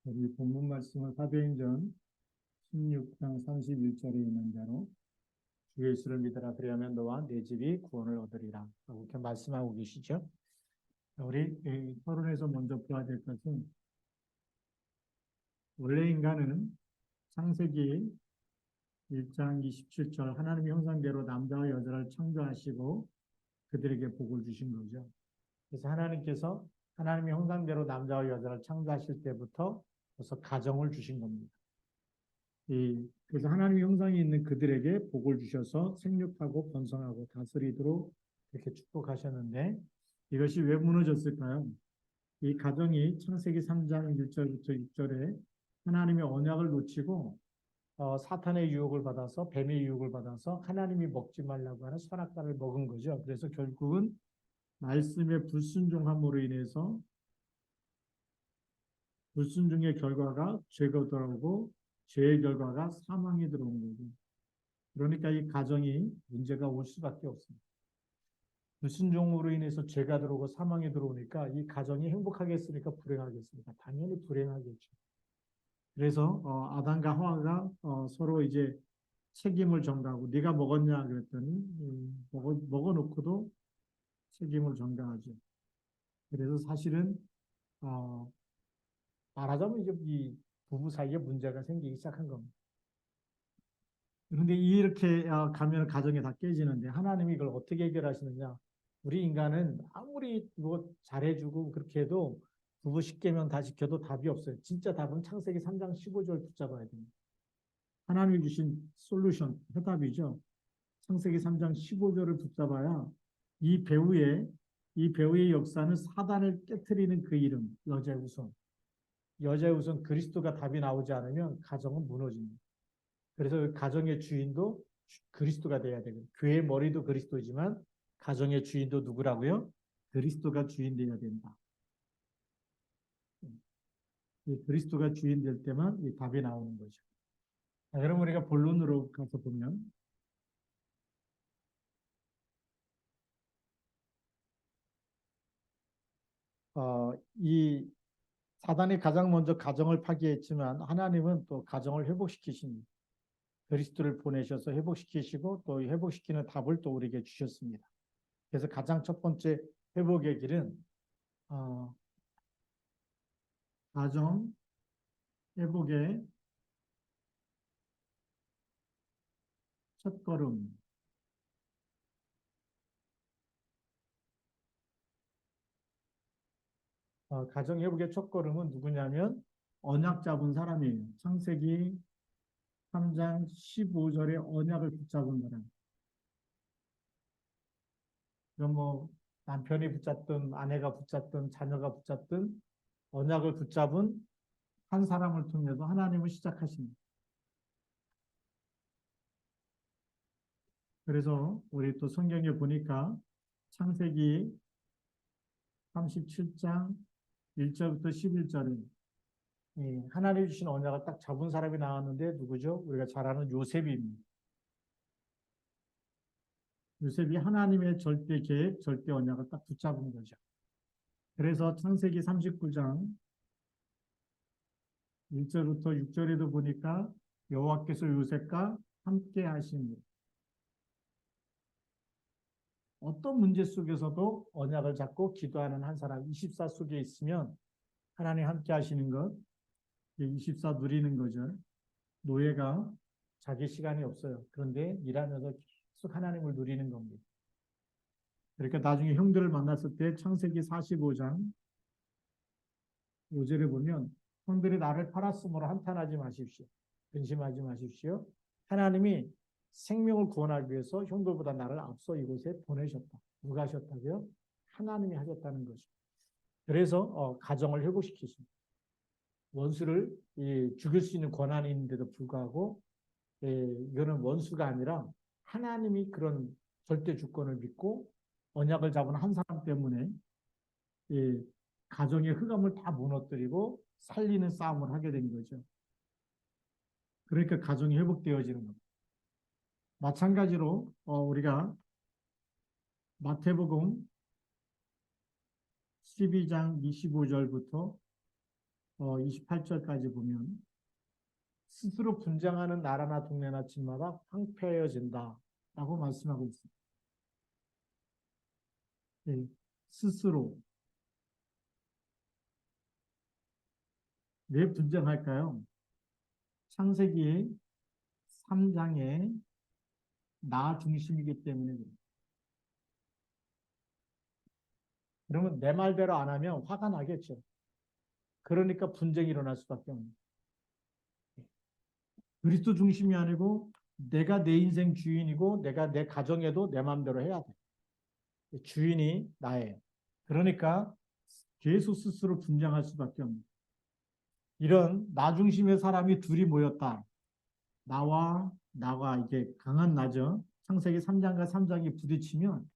우리 본문 말씀은 사도행전 16장 31절에 있는 대로 주 예수를 믿으라 그리하면 너와 내 집이 구원을 얻으리라 라고 이렇게 말씀하고 계시죠. 우리 서론에서 먼저 보아야 될 것은 원래 인간은 창세기 1장 27절 하나님의 형상대로 남자와 여자를 창조하시고 그들에게 복을 주신 거죠. 그래서 하나님께서 하나님의 형상대로 남자와 여자를 창조하실 때부터 벌써 가정을 주신 겁니다. 그래서 하나님의 형상이 있는 그들에게 복을 주셔서 생육하고 번성하고 다스리도록 이렇게 축복하셨는데 이것이 왜 무너졌을까요? 이 가정이 창세기 3장 1절부터 6절에 하나님의 언약을 놓치고 사탄의 유혹을 받아서 뱀의 유혹을 받아서 하나님이 먹지 말라고 하는 선악과를 먹은 거죠. 그래서 결국은 말씀의 불순종함으로 인해서 불순종의 결과가 죄가 돌아오고 죄의 결과가 사망이 들어오는 거죠. 그러니까 이 가정이 문제가 올 수밖에 없습니다. 불순종으로 인해서 죄가 들어오고 사망이 들어오니까 이 가정이 행복하겠습니까? 불행하겠습니까? 당연히 불행하겠죠. 그래서 아담과 하와가 서로 이제 책임을 전가하고 네가 먹었냐 그랬더니 먹어놓고도 책임을 전가하죠. 그래서 사실은 말하자면 이제 이 부부 사이에 문제가 생기기 시작한 겁니다. 그런데 이렇게 가면 가정이 다 깨지는데 하나님이 이걸 어떻게 해결하시느냐? 우리 인간은 아무리 뭐 잘해주고 그렇게 해도 부부 10계명 다 지켜도 답이 없어요. 진짜 답은 창세기 3장 15절 붙잡아야 됩니다. 하나님이 주신 솔루션, 해답이죠. 창세기 3장 15절을 붙잡아야 이 배우의 역사는 사단을 깨트리는 그 이름, 여자의 우선. 여자의 우선 그리스도가 답이 나오지 않으면 가정은 무너집니다. 그래서 가정의 주인도 그리스도가 돼야 되고 교회의 머리도 그리스도지만 가정의 주인도 누구라고요? 그리스도가 주인 돼야 된다. 그리스도가 주인 될 때만 이 답이 나오는 거죠. 자, 그럼 우리가 본론으로 가서 보면 이 사단이 가장 먼저 가정을 파괴했지만 하나님은 또 가정을 회복시키십니다. 그리스도를 보내셔서 회복시키시고 또 회복시키는 답을 또 우리에게 주셨습니다. 그래서 가장 첫 번째 회복의 길은 가정 회복의 첫걸음. 가정 회복의 첫걸음은 누구냐면 언약 잡은 사람이에요. 창세기 3장 15절에 언약을 붙잡은 사람. 그럼 뭐 남편이 붙잡든 아내가 붙잡든 자녀가 붙잡든 언약을 붙잡은 한 사람을 통해서 하나님을 시작하십니다. 그래서 우리 또 성경에 보니까 창세기 37장 1절부터 11절에 하나님이 주신 언약을 딱 잡은 사람이 나왔는데 누구죠? 우리가 잘 아는 요셉입니다. 요셉이 하나님의 절대 계획, 절대 언약을 딱 붙잡은 거죠. 그래서 창세기 39장 1절부터 6절에도 보니까 여호와께서 요셉과 함께 하십니다. 어떤 문제 속에서도 언약을 잡고 기도하는 한 사람 24 속에 있으면 하나님 함께 하시는 것 24 누리는 거죠. 노예가 자기 시간이 없어요. 그런데 일하면서 계속 하나님을 누리는 겁니다. 그러니까 나중에 형들을 만났을 때 창세기 45장 5절에 보면 형들이 나를 팔았으므로 한탄하지 마십시오. 근심하지 마십시오. 하나님이 생명을 구원하기 위해서 형들보다 나를 앞서 이곳에 보내셨다. 누가 하셨다고요? 하나님이 하셨다는 거죠. 그래서 가정을 회복시키십니다. 원수를 죽일 수 있는 권한이 있는데도 불구하고 이거는 원수가 아니라 하나님이 그런 절대 주권을 믿고 언약을 잡은 한 사람 때문에 가정의 흑암을 다 무너뜨리고 살리는 싸움을 하게 된 거죠. 그러니까 가정이 회복되어지는 겁니다. 마찬가지로 우리가 마태복음 12장 25절부터 28절까지 보면 스스로 분쟁하는 나라나 동네나 집마다 황폐해진다 라고 말씀하고 있습니다. 예, 스스로. 왜 분쟁할까요? 창세기 3장에 나 중심이기 때문에 그래요. 그러면 내 말대로 안 하면 화가 나겠죠. 그러니까 분쟁이 일어날 수밖에 없는. 그리스도 중심이 아니고 내가 내 인생 주인이고 내가 내 가정에도 내 마음대로 해야 돼. 주인이 나예요. 그러니까 계속 스스로 분쟁할 수밖에 없는. 이런 나 중심의 사람이 둘이 모였다. 나가 이게 강한 나죠. 창세기 3장과 3장이 부딪히면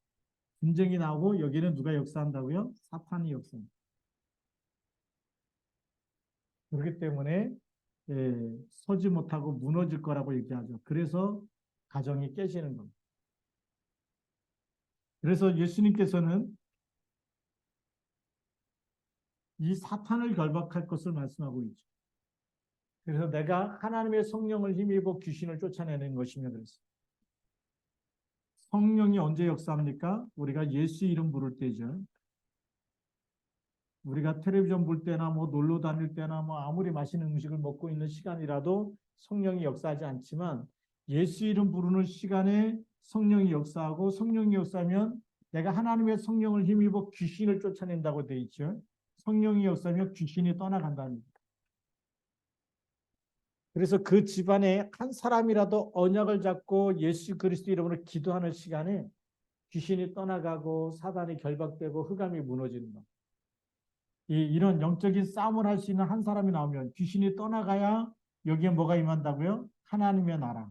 분쟁이 나오고 여기는 누가 역사한다고요? 사탄이 역사합니다. 그렇기 때문에 서지 못하고 무너질 거라고 얘기하죠. 그래서 가정이 깨지는 겁니다. 그래서 예수님께서는 이 사탄을 결박할 것을 말씀하고 있죠. 그래서 내가 하나님의 성령을 힘입어 귀신을 쫓아내는 것이며 그랬어요. 성령이 언제 역사합니까? 우리가 예수 이름 부를 때죠. 우리가 텔레비전 볼 때나 뭐 놀러 다닐 때나 뭐 아무리 맛있는 음식을 먹고 있는 시간이라도 성령이 역사하지 않지만 예수 이름 부르는 시간에 성령이 역사하고 성령이 역사하면 내가 하나님의 성령을 힘입어 귀신을 쫓아낸다고 되어 있죠. 성령이 역사하면 귀신이 떠나간다는 겁니다. 그래서 그 집안에 한 사람이라도 언약을 잡고 예수 그리스도 이름으로 기도하는 시간에 귀신이 떠나가고 사단이 결박되고 흑암이 무너지는 것. 이런 영적인 싸움을 할 수 있는 한 사람이 나오면 귀신이 떠나가야 여기에 뭐가 임한다고요? 하나님의 나라.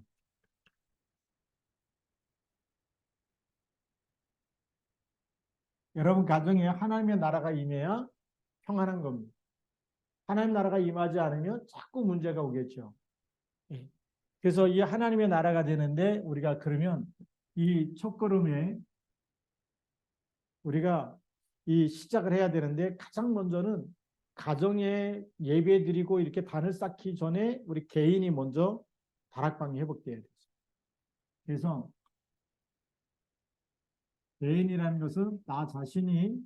여러분 가정에 하나님의 나라가 임해야 평안한 겁니다. 하나님 나라가 임하지 않으면 자꾸 문제가 오겠죠. 그래서 이 하나님의 나라가 되는데 우리가 그러면 이 첫걸음에 우리가 이 시작을 해야 되는데 가장 먼저는 가정에 예배 드리고 이렇게 단을 쌓기 전에 우리 개인이 먼저 다락방이 회복돼야 되죠. 그래서 개인이라는 것은 나 자신이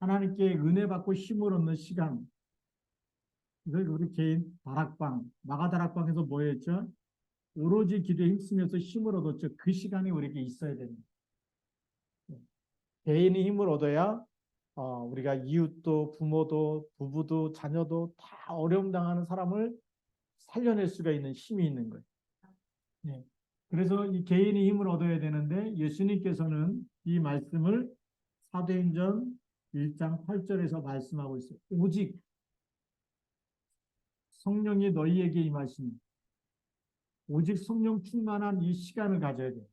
하나님께 은혜 받고 힘을 얻는 시간. 이걸 우리 개인 다락방, 마가 다락방에서 뭐 했죠? 오로지 기도에 힘쓰면서 힘을 얻었죠. 그 시간이 우리에게 있어야 됩니다. 개인이 힘을 얻어야 우리가 이웃도 부모도 부부도 자녀도 다 어려움 당하는 사람을 살려낼 수가 있는 힘이 있는 거예요. 네. 그래서 이 개인이 힘을 얻어야 되는데 예수님께서는 이 말씀을 사도행전 1장 8절에서 말씀하고 있어요. 오직 성령이 너희에게 임하시니 오직 성령 충만한 이 시간을 가져야 돼요.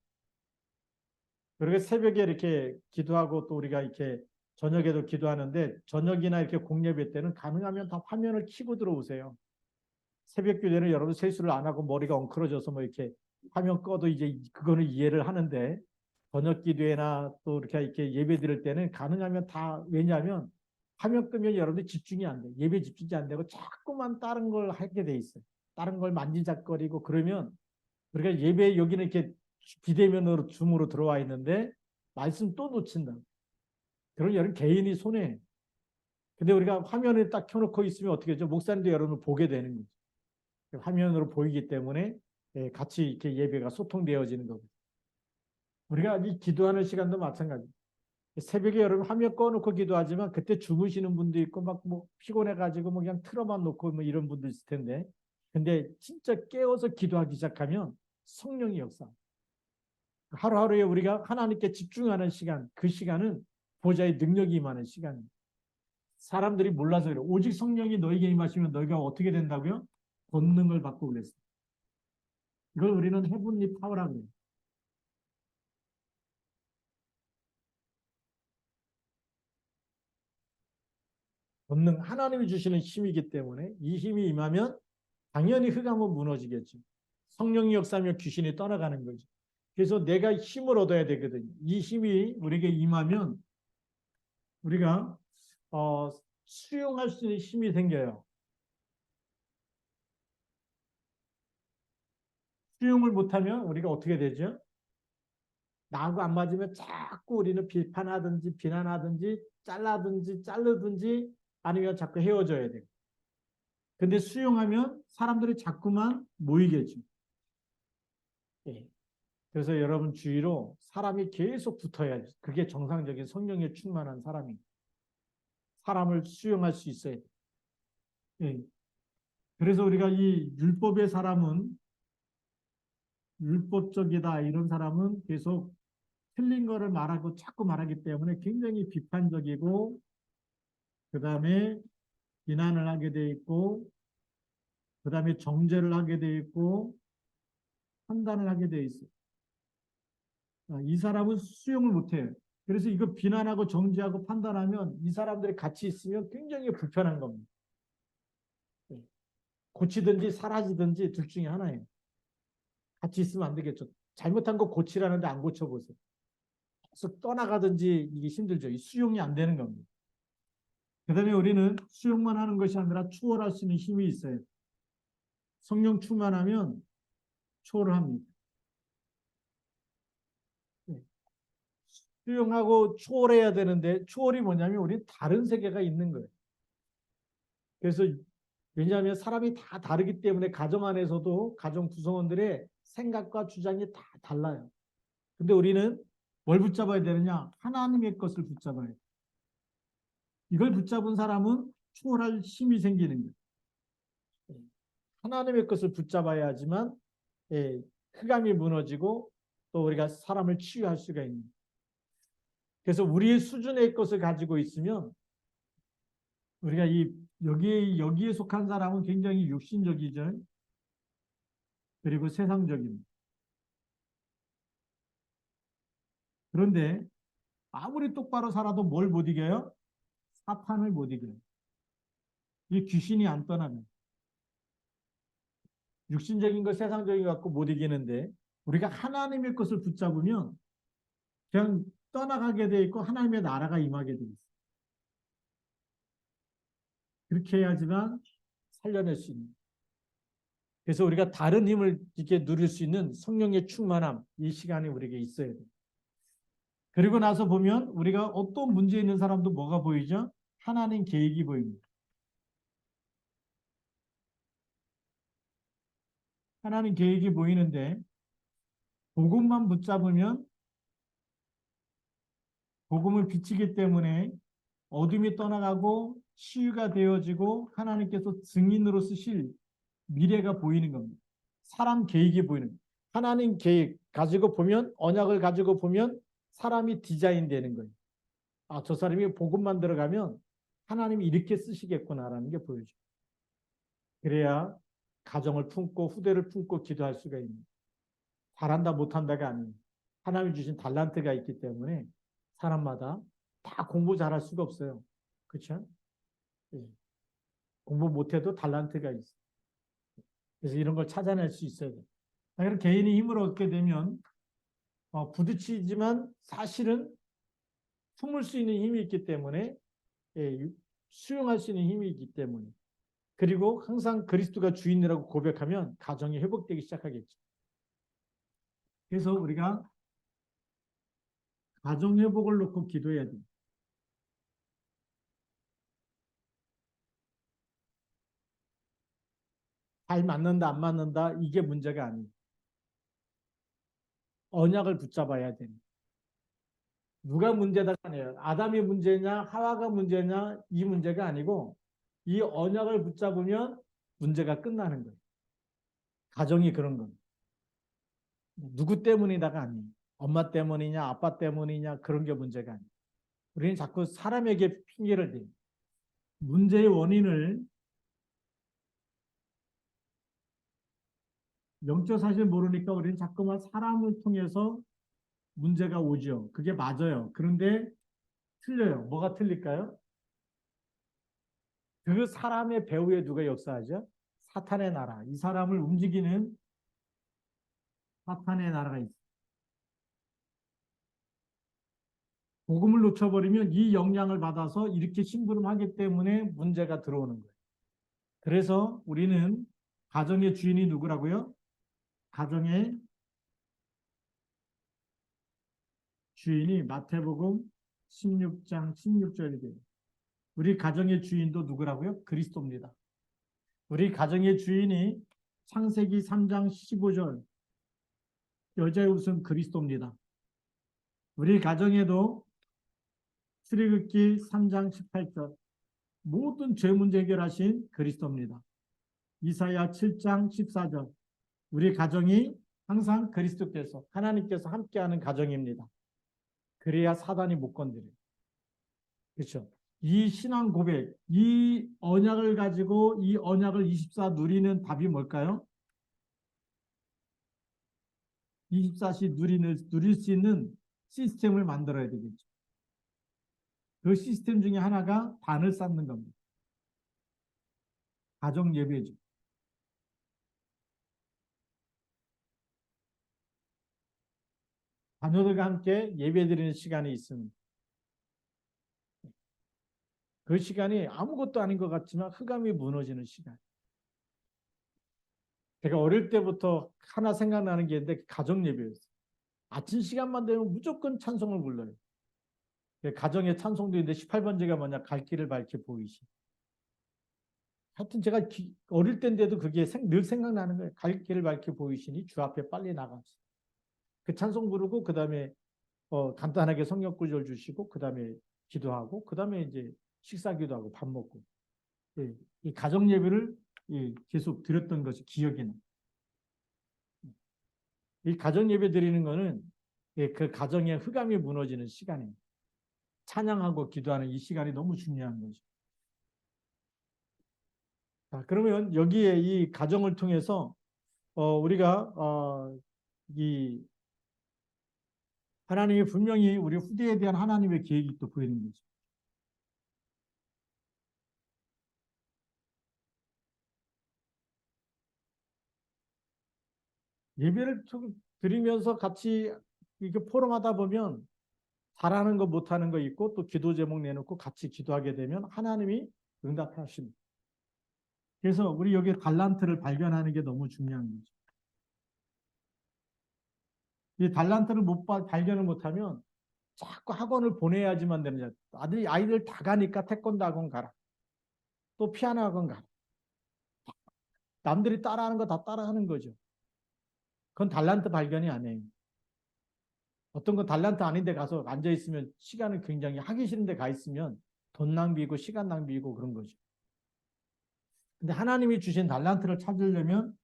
그리고 새벽에 이렇게 기도하고 또 우리가 이렇게 저녁에도 기도하는데 저녁이나 이렇게 공예배 때는 가능하면 다 화면을 켜고 들어오세요. 새벽 기도는 여러분 세수를 안 하고 머리가 엉클어져서 뭐 이렇게 화면 꺼도 이제 그거는 이해를 하는데 저녁 기도회나 또 이렇게 예배 드릴 때는 가능하면 다 왜냐하면 화면 끄면 여러분들 집중이 안 돼. 예배 집중이 안 되고 자꾸만 다른 걸 하게 돼 있어요. 다른 걸 만지작거리고 그러면 우리가 예배 여기는 이렇게 비대면으로 줌으로 들어와 있는데 말씀 또 놓친다. 그런 여러분 개인이 손해. 근데 우리가 화면을 딱 켜놓고 있으면 어떻게 하죠? 목사님도 여러분을 보게 되는 거죠. 화면으로 보이기 때문에 같이 이렇게 예배가 소통되어지는 거고. 우리가 이 기도하는 시간도 마찬가지. 새벽에 여러분 화면 꺼놓고 기도하지만 그때 주무시는 분도 있고 막 뭐 피곤해가지고 뭐 그냥 틀어만 놓고 뭐 이런 분도 있을 텐데. 근데 진짜 깨워서 기도하기 시작하면 성령이 역사. 하루하루에 우리가 하나님께 집중하는 시간, 그 시간은 보좌의 능력이 임하는 시간입니다. 사람들이 몰라서 그래요. 오직 성령이 너에게 임하시면 너희가 어떻게 된다고요? 권능을 받고 그랬어요. 이걸 우리는 헤븐리 파워라고 해요. 권능, 하나님이 주시는 힘이기 때문에 이 힘이 임하면 당연히 흑암은 무너지겠죠. 성령이 역사하면 귀신이 떠나가는 거죠. 그래서 내가 힘을 얻어야 되거든요. 이 힘이 우리에게 임하면 우리가 수용할 수 있는 힘이 생겨요. 수용을 못하면 우리가 어떻게 되죠? 나하고 안 맞으면 자꾸 우리는 비판하든지 비난하든지 잘라든지 자르든지 아니면 자꾸 헤어져야 돼. 근데 수용하면 사람들이 자꾸만 모이겠죠. 예. 그래서 여러분 주위로 사람이 계속 붙어야지. 그게 정상적인 성령에 충만한 사람이. 사람을 수용할 수 있어야 돼. 예. 그래서 우리가 이 율법의 사람은 율법적이다 이런 사람은 계속 틀린 거를 말하고 자꾸 말하기 때문에 굉장히 비판적이고 그다음에 비난을 하게 돼 있고 그다음에 정죄를 하게 돼 있고 판단을 하게 돼 있어요. 이 사람은 수용을 못해요. 그래서 이거 비난하고 정죄하고 판단하면 이 사람들이 같이 있으면 굉장히 불편한 겁니다. 고치든지 사라지든지 둘 중에 하나예요. 같이 있으면 안 되겠죠. 잘못한 거 고치라는데 안 고쳐보세요. 계속 떠나가든지 이게 힘들죠. 수용이 안 되는 겁니다. 그 다음에 우리는 수용만 하는 것이 아니라 추월할 수 있는 힘이 있어요. 성령 충만하면 추월을 합니다. 수용하고 추월해야 되는데 추월이 뭐냐면 우리 다른 세계가 있는 거예요. 그래서 왜냐하면 사람이 다 다르기 때문에 가정 안에서도 가정 구성원들의 생각과 주장이 다 달라요. 근데 우리는 뭘 붙잡아야 되느냐? 하나님의 것을 붙잡아야 돼요. 이걸 붙잡은 사람은 추월할 힘이 생기는 거예요. 하나님의 것을 붙잡아야지만 흑암이 무너지고 또 우리가 사람을 치유할 수가 있는 거예요. 그래서 우리의 수준의 것을 가지고 있으면 우리가 여기에 속한 사람은 굉장히 육신적이죠. 그리고 세상적입니다. 그런데 아무리 똑바로 살아도 뭘 못 이겨요? 사탄을 못 이겨요. 이 귀신이 안 떠나면. 육신적인 거 세상적인 거 갖고 못 이기는데 우리가 하나님의 것을 붙잡으면 그냥 떠나가게 돼 있고 하나님의 나라가 임하게 돼 있어요. 그렇게 해야지만 살려낼 수 있는. 그래서 우리가 다른 힘을 이렇게 누릴 수 있는 성령의 충만함, 이 시간이 우리에게 있어야 돼요. 그리고 나서 보면 우리가 어떤 문제 있는 사람도 뭐가 보이죠? 하나님 계획이 보입니다. 하나님 계획이 보이는데 복음만 붙잡으면 복음을 비치기 때문에 어둠이 떠나가고 치유가 되어지고 하나님께서 증인으로 쓰실 미래가 보이는 겁니다. 사람 계획이 보이는 겁니다. 하나님 계획 가지고 보면 언약을 가지고 보면 사람이 디자인 되는 거예요. 아, 저 사람이 복음만 들어가면 하나님이 이렇게 쓰시겠구나라는 게 보여져요. 그래야 가정을 품고 후대를 품고 기도할 수가 있는. 잘한다 못한다가 아니에요. 하나님이 주신 달란트가 있기 때문에 사람마다 다 공부 잘할 수가 없어요. 그렇죠? 예. 공부 못해도 달란트가 있어요. 그래서 이런 걸 찾아낼 수 있어야 돼요. 그래서 개인이 힘을 얻게 되면 부딪히지만 사실은 품을 수 있는 힘이 있기 때문에 수용할 수 있는 힘이 있기 때문에 그리고 항상 그리스도가 주인이라고 고백하면 가정이 회복되기 시작하겠죠. 그래서 우리가 가정 회복을 놓고 기도해야 돼요. 잘 맞는다 안 맞는다 이게 문제가 아니에요. 언약을 붙잡아야 됩니다. 누가 문제다가 아니에요. 아담이 문제냐 하와가 문제냐 이 문제가 아니고 이 언약을 붙잡으면 문제가 끝나는 거예요. 가정이 그런 겁니다. 누구 때문이다가 아니에요. 엄마 때문이냐 아빠 때문이냐 그런 게 문제가 아니에요. 우리는 자꾸 사람에게 핑계를 대요. 문제의 원인을 영적 사실 모르니까 우리는 자꾸만 사람을 통해서 문제가 오죠. 그게 맞아요. 그런데 틀려요. 뭐가 틀릴까요? 그 사람의 배후에 누가 역사하죠? 사탄의 나라. 이 사람을 움직이는 사탄의 나라가 있어요. 복음을 놓쳐버리면 이 영향을 받아서 이렇게 심부름하기 때문에 문제가 들어오는 거예요. 그래서 우리는 가정의 주인이 누구라고요? 가정의 주인이 마태복음 16장 16절이에요. 우리 가정의 주인도 누구라고요? 그리스도입니다. 우리 가정의 주인이 창세기 3장 15절 여자의 웃음 그리스도입니다. 우리 가정에도 출애굽기 3장 18절 모든 죄 문제 해결하신 그리스도입니다. 이사야 7장 14절 우리 가정이 항상 그리스도께서 하나님께서 함께하는 가정입니다. 그래야 사단이 못 건드려요. 그렇죠? 이 신앙 고백, 이 언약을 가지고 이 언약을 24 누리는 답이 뭘까요? 24시 누릴 수 있는 시스템을 만들어야 되겠죠. 그 시스템 중에 하나가 단을 쌓는 겁니다. 가정 예배죠. 자녀들과 함께 예배드리는 시간이 있습니다. 그 시간이 아무것도 아닌 것 같지만 흑암이 무너지는 시간. 제가 어릴 때부터 하나 생각나는 게 있는데 가정 예배였어요. 아침 시간만 되면 무조건 찬송을 불러요. 가정의 찬송도 있는데 18번째가 뭐냐? 갈 길을 밝혀 보이시. 하여튼 제가 어릴 때인데도 그게 늘 생각나는 거예요. 갈 길을 밝혀 보이시니 주 앞에 빨리 나가시. 그 찬송 부르고 그 다음에 간단하게 성경 구절 주시고 그 다음에 기도하고 그 다음에 이제 식사 기도하고 밥 먹고 예, 이 가정 예배를 계속 드렸던 것이 기억이 나요. 이 가정 예배 드리는 거는 그 가정의 흑암이 무너지는 시간이에요. 찬양하고 기도하는 이 시간이 너무 중요한 거죠. 자, 그러면 여기에 이 가정을 통해서 우리가 이 하나님이 분명히 우리 후대에 대한 하나님의 계획이 또 보이는 거죠. 예배를 드리면서 같이 이렇게 포럼하다 보면 잘하는 거 못하는 거 있고 또 기도 제목 내놓고 같이 기도하게 되면 하나님이 응답하십니다. 그래서 우리 여기 달란트를 발견하는 게 너무 중요한 거죠. 이 달란트를 발견을 못하면 자꾸 학원을 보내야지만 되는 거죠. 아이들 다 가니까 태권도 학원 가라. 또 피아노 학원 가라. 남들이 따라하는 거 다 따라하는 거죠. 그건 달란트 발견이 아니에요. 어떤 건 달란트 아닌데 가서 앉아있으면 시간을 굉장히 하기 싫은데 가 있으면 돈 낭비고 시간 낭비고 그런 거죠. 근데 하나님이 주신 달란트를 찾으려면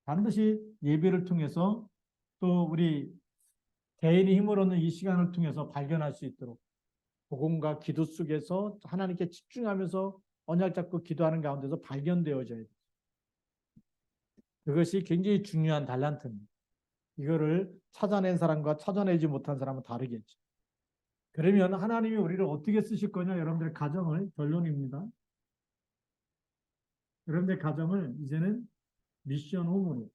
반드시 예배를 통해서 또 우리 개인이 힘을 얻는 이 시간을 통해서 발견할 수 있도록 복음과 기도 속에서 하나님께 집중하면서 언약 잡고 기도하는 가운데서 발견되어져야 돼요. 그것이 굉장히 중요한 달란트입니다. 이거를 찾아낸 사람과 찾아내지 못한 사람은 다르겠죠. 그러면 하나님이 우리를 어떻게 쓰실 거냐? 여러분들의 가정을 결론입니다. 여러분들의 가정을 이제는 미션 홈으로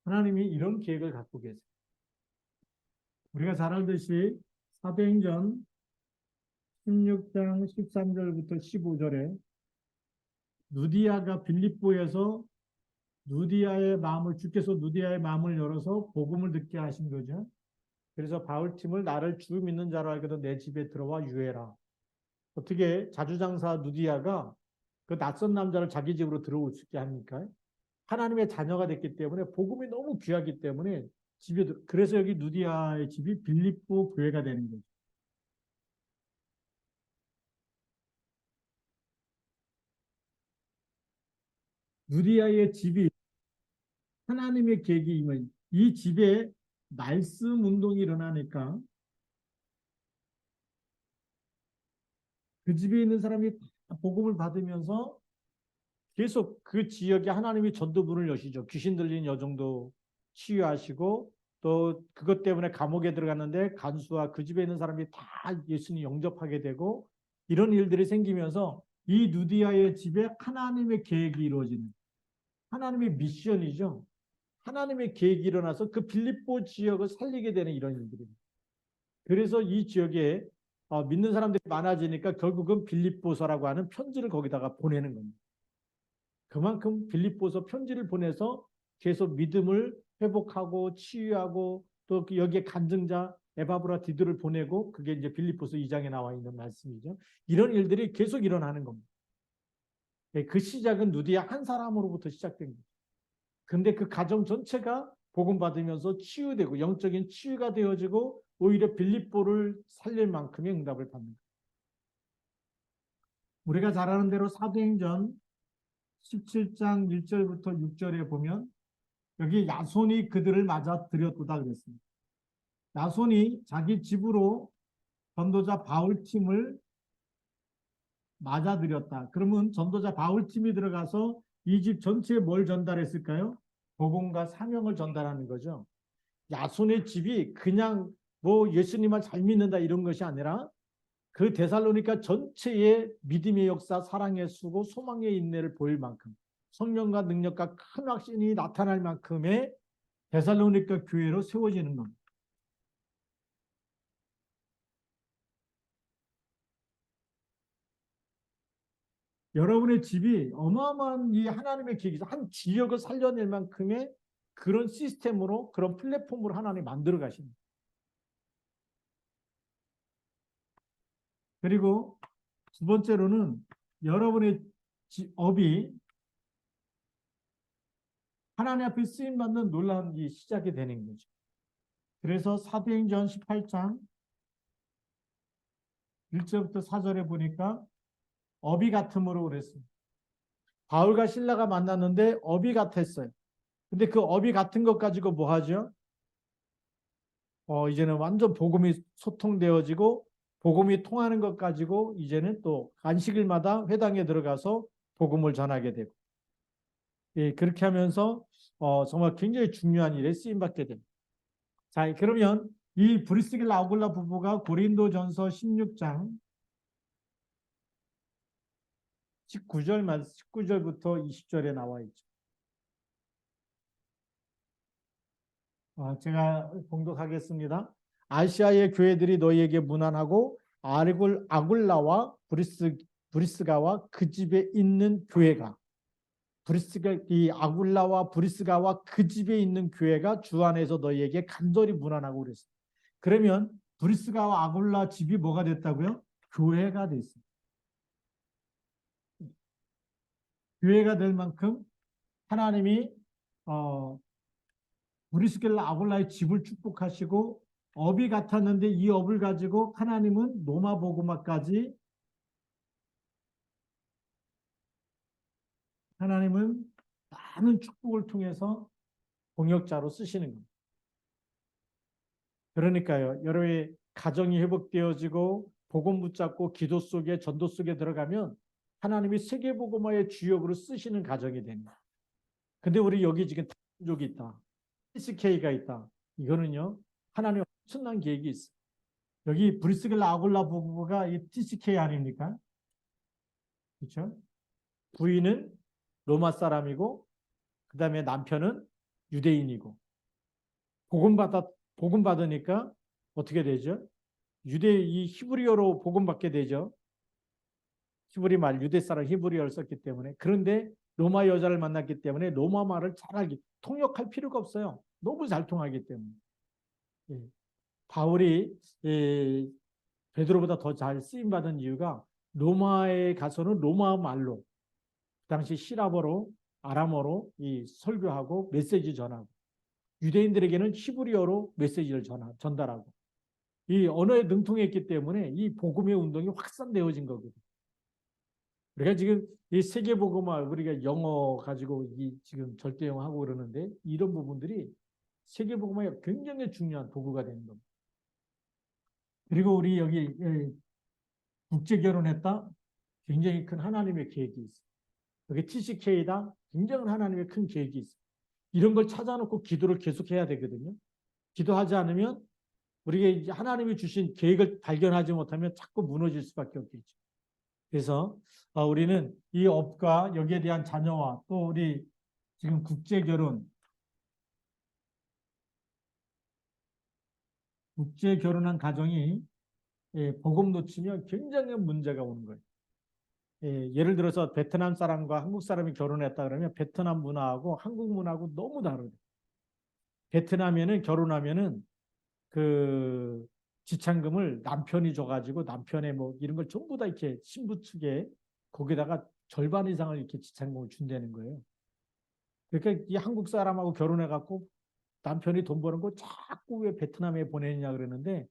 하나님이 이런 계획을 갖고 계세요. 우리가 잘 알듯이 사도행전 16장 13절부터 15절에 누디아가 빌립보에서 누디아의 마음을 주께서 누디아의 마음을 열어서 복음을 듣게 하신 거죠. 그래서 바울팀을 나를 주 믿는 자로 알거든 내 집에 들어와 유해라. 어떻게 자주장사 누디아가 그 낯선 남자를 자기 집으로 들어올 수 있게 합니까? 하나님의 자녀가 됐기 때문에 복음이 너무 귀하기 때문에 그래서 여기 누디아의 집이 빌립보 교회가 되는 거죠. 누디아의 집이 하나님의 계획이 임한 이 집에 말씀 운동이 일어나니까 그 집에 있는 사람이 다 복음을 받으면서 계속 그 지역에 하나님이 전도문을 여시죠. 귀신 들린 여종도 치유하시고 또 그것 때문에 감옥에 들어갔는데 간수와 그 집에 있는 사람이 다 예수님 영접하게 되고 이런 일들이 생기면서 이 누디아의 집에 하나님의 계획이 이루어지는 하나님의 미션이죠. 하나님의 계획이 일어나서 그 빌립보 지역을 살리게 되는 이런 일들입니다. 그래서 이 지역에 믿는 사람들이 많아지니까 결국은 빌립보서라고 하는 편지를 거기다가 보내는 겁니다. 그만큼 빌립보서 편지를 보내서 계속 믿음을 회복하고 치유하고 또 여기에 간증자 에바브라 디도를 보내고 그게 이제 빌립보서 2장에 나와 있는 말씀이죠. 이런 일들이 계속 일어나는 겁니다. 그 시작은 누디아 한 사람으로부터 시작된 거예요. 근데 그 가정 전체가 복음 받으면서 치유되고 영적인 치유가 되어지고 오히려 빌립보를 살릴 만큼의 응답을 받는 거예요. 우리가 잘 아는 대로 사도행전 17장 1절부터 6절에 보면 여기 야손이 그들을 맞아 들였다 그랬습니다. 야손이 자기 집으로 전도자 바울 팀을 맞아 들였다. 그러면 전도자 바울 팀이 들어가서 이 집 전체에 뭘 전달했을까요? 복음과 사명을 전달하는 거죠. 야손의 집이 그냥 뭐 예수님을 잘 믿는다 이런 것이 아니라 그 데살로니가 전체의 믿음의 역사, 사랑의 수고, 소망의 인내를 보일 만큼 성령과 능력과 큰 확신이 나타날 만큼의 데살로니가 교회로 세워지는 겁니다. 여러분의 집이 어마어마한 이 하나님의 계획에서 한 지역을 살려낼 만큼의 그런 시스템으로 그런 플랫폼으로 하나님 만들어 가십니다. 그리고 두 번째로는 여러분의 업이 하나님 앞에 쓰임받는 놀라운 이 시작이 되는 거죠. 그래서 사도행전 18장 1절부터 4절에 보니까 업이 같음으로 그랬습니다. 바울과 실라가 만났는데 업이 같았어요. 근데 그 업이 같은 것 가지고 뭐 하죠? 이제는 완전 복음이 소통되어지고 복음이 통하는 것 가지고 이제는 또 안식일마다 회당에 들어가서 복음을 전하게 되고 예, 그렇게 하면서 정말 굉장히 중요한 일에 쓰임받게 됩니다. 자, 그러면 이 브리스길라 아굴라 부부가 고린도전서 16장 19절부터 20절에 나와 있죠. 제가 봉독하겠습니다. 아시아의 교회들이 너희에게 문안하고 아굴라와 브리스가와 그 집에 있는 교회가 이 아굴라와 브리스가와 그 집에 있는 교회가 주 안에서 너희에게 간절히 문안하고 그랬어요. 그러면 브리스가와 아굴라 집이 뭐가 됐다고요? 교회가 됐습니다. 교회가 될 만큼 하나님이 브리스길라 아굴라의 집을 축복하시고 업이 같았는데 이 업을 가지고 하나님은 로마 복음화까지 하나님은 많은 축복을 통해서 동역자로 쓰시는 겁니다. 그러니까요. 여러분의 가정이 회복되어지고 복음 붙잡고 기도 속에 전도 속에 들어가면 하나님이 세계복음화의 주역으로 쓰시는 가정이 됩니다. 근데 우리 여기 지금 민족이 있다. TCK가 있다. 이거는요. 하나님 엄청난 계획이 있어요. 여기 브리스길라 아굴라 부부가 이 TCK 아닙니까? 그렇죠? 부인은 로마 사람이고 그 다음에 남편은 유대인이고 복음 받으니까 어떻게 되죠? 이 히브리어로 복음 받게 되죠. 히브리 말 유대 사람 히브리어를 썼기 때문에 그런데 로마 여자를 만났기 때문에 로마 말을 잘하기 통역할 필요가 없어요. 너무 잘 통하기 때문에 예. 바울이 베드로보다 더 잘 쓰임 받은 이유가 로마에 가서는 로마 말로 그 당시 시라버로 아람어로 이 설교하고 메시지 전하고 유대인들에게는 히브리어로 메시지를 전달하고 이 언어에 능통했기 때문에 이 복음의 운동이 확산되어진 거거든요. 우리가 지금 이 세계복음화 우리가 영어 가지고 이 지금 절대 영어 하고 그러는데 이런 부분들이 세계복음화에 굉장히 중요한 도구가 되는 겁니다. 그리고 우리 여기 국제 결혼했다 굉장히 큰 하나님의 계획이 있어요. 여기 TCK다 굉장히 하나님의 큰 계획이 있어요. 이런 걸 찾아놓고 기도를 계속해야 되거든요. 기도하지 않으면 우리가 이제 하나님이 주신 계획을 발견하지 못하면 자꾸 무너질 수밖에 없겠죠. 그래서 우리는 이 업과 여기에 대한 자녀와 또 우리 지금 국제 결혼한 가정이 복음 놓치면 굉장히 문제가 오는 거예요. 예를 들어서 베트남 사람과 한국 사람이 결혼했다 그러면 베트남 문화하고 한국 문화하고 너무 다르죠. 베트남에는 결혼하면은 그 지참금을 남편이 줘가지고 남편의 뭐 이런 걸 전부 다 이렇게 신부 측에 거기다가 절반 이상을 이렇게 지참금을 준다는 거예요. 그러니까 이 한국 사람하고 결혼해갖고 남편이 돈 버는 거 자꾸 왜 베트남에 보내느냐 그러는데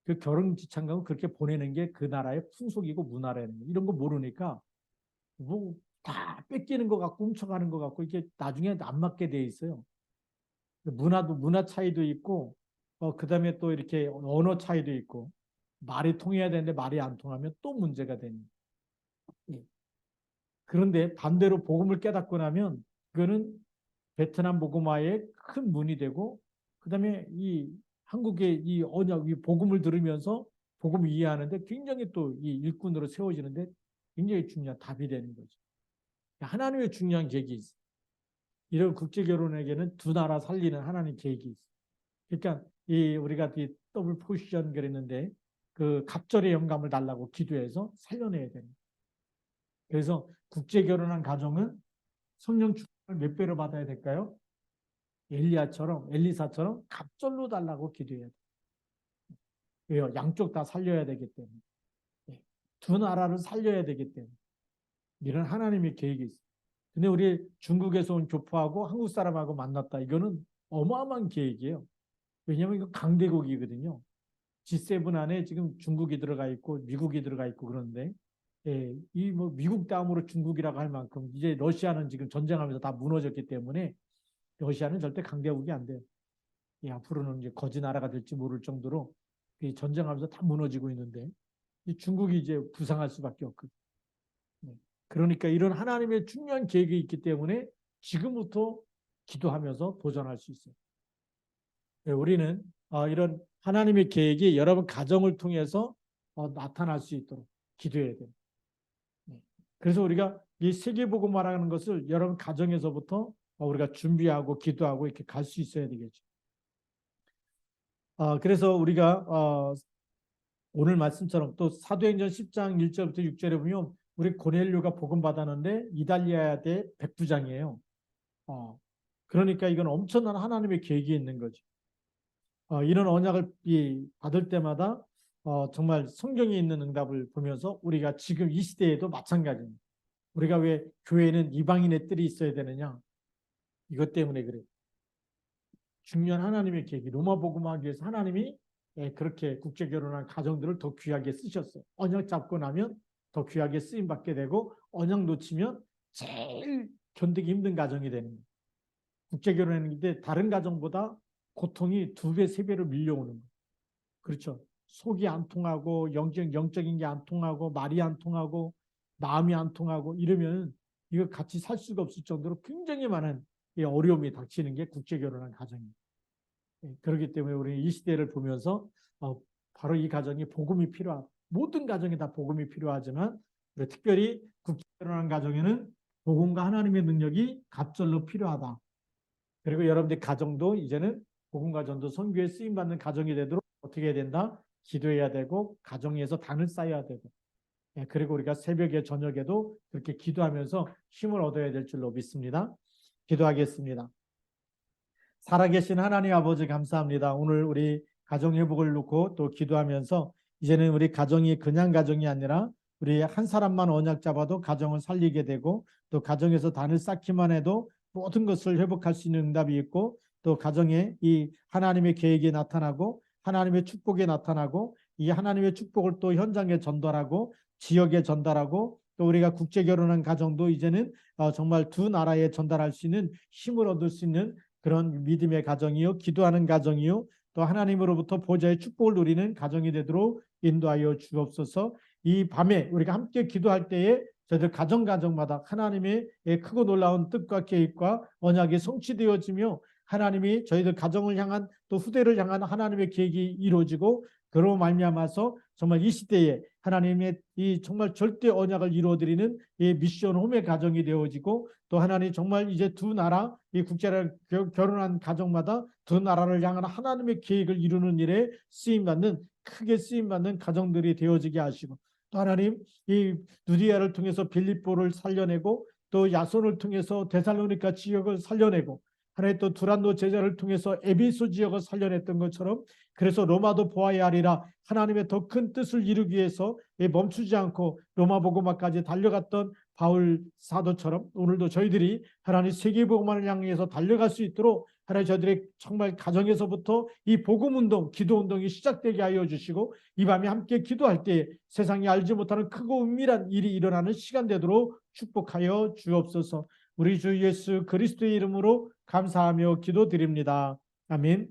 그 결혼 지참금은 그렇게 보내는 게 그 나라의 풍속이고 문화라는 거 이런 거 모르니까 뭐 다 뺏기는 것 같고 훔쳐가는 것 같고 이게 나중에 안 맞게 돼 있어요. 문화 차이도 있고 그다음에 또 이렇게 언어 차이도 있고 말이 통해야 되는데 말이 안 통하면 또 문제가 되는. 예. 그런데 반대로 복음을 깨닫고 나면 그거는 베트남 복음화의 큰 문이 되고 그다음에 이 한국의 이 언약, 이 복음을 들으면서 복음을 이해하는데 굉장히 또 이 일꾼으로 세워지는데 굉장히 중요한 답이 되는 거죠. 하나님의 중요한 계획이 있어요. 이런 국제 결혼에게는 두 나라 살리는 하나님 계획이 있어요. 그러니까 이 우리가 이 더블 포지션 그랬는데 그 갑절의 영감을 달라고 기도해서 살려내야 됩니다. 그래서 국제 결혼한 가정은 성령 축복을 몇 배로 받아야 될까요? 엘리사처럼 갑절로 달라고 기도해야 돼요. 왜요? 양쪽 다 살려야 되기 때문에. 두 나라를 살려야 되기 때문에. 이런 하나님의 계획이 있어요. 근데 우리 중국에서 온 교포하고 한국 사람하고 만났다. 이거는 어마어마한 계획이에요. 왜냐하면 이거 강대국이거든요. G7 안에 지금 중국이 들어가 있고 미국이 들어가 있고 그런데 이 뭐 미국 다음으로 중국이라고 할 만큼 이제 러시아는 지금 전쟁하면서 다 무너졌기 때문에 러시아는 절대 강대국이 안 돼요. 앞으로는 이제 거지 나라가 될지 모를 정도로 전쟁하면서 다 무너지고 있는데 이 중국이 이제 부상할 수밖에 없거든요. 그러니까 이런 하나님의 중요한 계획이 있기 때문에 지금부터 기도하면서 도전할 수 있어요. 우리는 이런 하나님의 계획이 여러분 가정을 통해서 나타날 수 있도록 기도해야 돼요. 그래서 우리가 이 세계복음화라는 것을 여러분 가정에서부터 우리가 준비하고 기도하고 이렇게 갈 수 있어야 되겠죠. 그래서 우리가 오늘 말씀처럼 또 사도행전 10장 1절부터 6절에 보면 우리 고넬료가 복음 받았는데 이달리아의 백부장이에요. 그러니까 이건 엄청난 하나님의 계획이 있는 거죠. 이런 언약을 받을 때마다 정말 성경에 있는 응답을 보면서 우리가 지금 이 시대에도 마찬가지입니다. 우리가 왜 교회에는 이방인의 뜰이 있어야 되느냐? 이것 때문에 그래요. 중요한 하나님의 계획이 로마 복음화하기 위해서 하나님이 그렇게 국제 결혼한 가정들을 더 귀하게 쓰셨어요. 언약 잡고 나면 더 귀하게 쓰임 받게 되고 언약 놓치면 제일 견디기 힘든 가정이 되는 거예요. 국제 결혼했는데 다른 가정보다 고통이 2배, 3배로 밀려오는 거예요. 그렇죠. 속이 안 통하고 영적인 게 안 통하고 말이 안 통하고 마음이 안 통하고 이러면 이거 같이 살 수가 없을 정도로 굉장히 많은 어려움이 닥치는 게 국제 결혼한 가정입니다. 그렇기 때문에 우리 이 시대를 보면서 바로 이 가정이 복음이 필요하다. 모든 가정에 다 복음이 필요하지만 특별히 국제 결혼한 가정에는 복음과 하나님의 능력이 갑절로 필요하다. 그리고 여러분들 가정도 이제는 복음과 전도 선교에 쓰임 받는 가정이 되도록 어떻게 해야 된다? 기도해야 되고 가정에서 단을 쌓아야 되고 그리고 우리가 새벽에 저녁에도 그렇게 기도하면서 힘을 얻어야 될 줄로 믿습니다. 기도하겠습니다. 살아계신 하나님 아버지 감사합니다. 오늘 우리 가정 회복을 놓고 또 기도하면서 이제는 우리 가정이 그냥 가정이 아니라 우리 한 사람만 언약 잡아도 가정을 살리게 되고 또 가정에서 단을 쌓기만 해도 모든 것을 회복할 수 있는 응답이 있고 또 가정에 이 하나님의 계획이 나타나고 하나님의 축복이 나타나고 이 하나님의 축복을 또 현장에 전달하고 지역에 전달하고 또 우리가 국제 결혼한 가정도 이제는 정말 두 나라에 전달할 수 있는 힘을 얻을 수 있는 그런 믿음의 가정이요 기도하는 가정이요 또 하나님으로부터 보좌의 축복을 누리는 가정이 되도록 인도하여 주옵소서. 이 밤에 우리가 함께 기도할 때에 저희들 가정마다 하나님의 크고 놀라운 뜻과 계획과 언약이 성취되어지며 하나님이 저희들 가정을 향한 또 후대를 향한 하나님의 계획이 이루어지고 그로 말미암아서 정말 이 시대에 하나님의 이 정말 절대 언약을 이루어드리는 이 미션 홈의 가정이 되어지고, 또 하나님 정말 이제 두 나라, 이 국제를 결혼한 가정마다 두 나라를 향한 하나님의 계획을 이루는 일에 쓰임받는, 크게 쓰임받는 가정들이 되어지게 하시고, 또 하나님 이 누디아를 통해서 빌립보를 살려내고, 또 야손을 통해서 데살로니가 지역을 살려내고, 하나님 또 두란노 제자를 통해서 에베소 지역을 살려냈던 것처럼, 그래서 로마도 보아야 하리라 하나님의 더 큰 뜻을 이루기 위해서 멈추지 않고 로마 복음화까지 달려갔던 바울 사도처럼, 오늘도 저희들이 하나님 세계 복음화를 향해서 달려갈 수 있도록 하나님 저희들의 정말 가정에서부터 이 복음 운동, 기도 운동이 시작되게 하여 주시고, 이 밤에 함께 기도할 때 세상이 알지 못하는 크고 은밀한 일이 일어나는 시간 되도록 축복하여 주옵소서. 우리 주 예수 그리스도의 이름으로 감사하며 기도드립니다. 아멘.